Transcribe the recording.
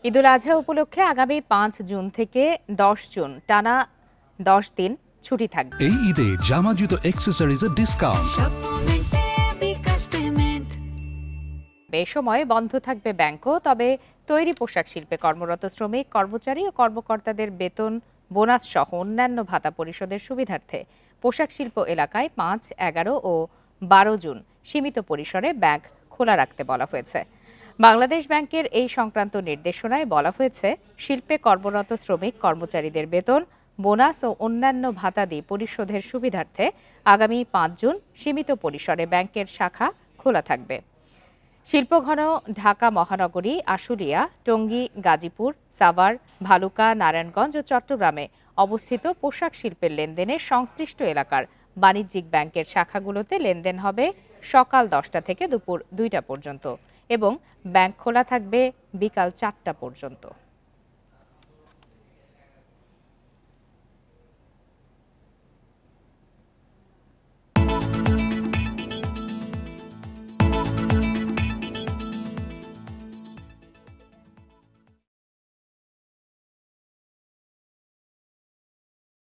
ঈদুল আজহা উপলক্ষে আগামী ৫ জুন থেকে ১০ জুন টানা ১০ দিন ছুটি থাকবে। এই ঈদে জামা জুতো অ্যাক্সেসরিজের ডিসকাউন্ট। এ সময় বন্ধ থাকবে ব্যাংকও, তবে তৈরি পোশাক শিল্পে কর্মরত শ্রমিক, কর্মচারী ও কর্মকর্তাদের বেতন, বোনাস সহ অন্যান্য ভাতা পরিশোধের সুবিধার্থে পোশাক শিল্প এলাকায় ৫, ১১ ও ১২ জুন সীমিত পরিসরে ব্যাংক খোলা রাখতে বলা হয়েছে। বাংলাদেশ ব্যাংকের এই সংক্রান্ত নির্দেশনায় বলা হয়েছে, শিল্পে কর্মরত শ্রমিক কর্মচারীদের বেতন, বোনাস ও অন্যান্য ভাতাদি পরিশোধের সুবিধার্থে আগামী ৫ জুন সীমিত পরিসরে ব্যাংকের শাখা খোলা থাকবে। শিল্পঘন ঢাকা মহানগরী, আশুলিয়া, টঙ্গী, গাজীপুর, সাভার, ভালুকা, নারায়ণগঞ্জ ও চট্টগ্রামে অবস্থিত পোশাক শিল্পের লেনদেনের সংশ্লিষ্ট এলাকার বাণিজ্যিক ব্যাংকের শাখাগুলোতে লেনদেন হবে সকাল ১০টা থেকে দুপুর ২টা পর্যন্ত এবং ব্যাংক খোলা থাকবে বিকাল ৪টা পর্যন্ত।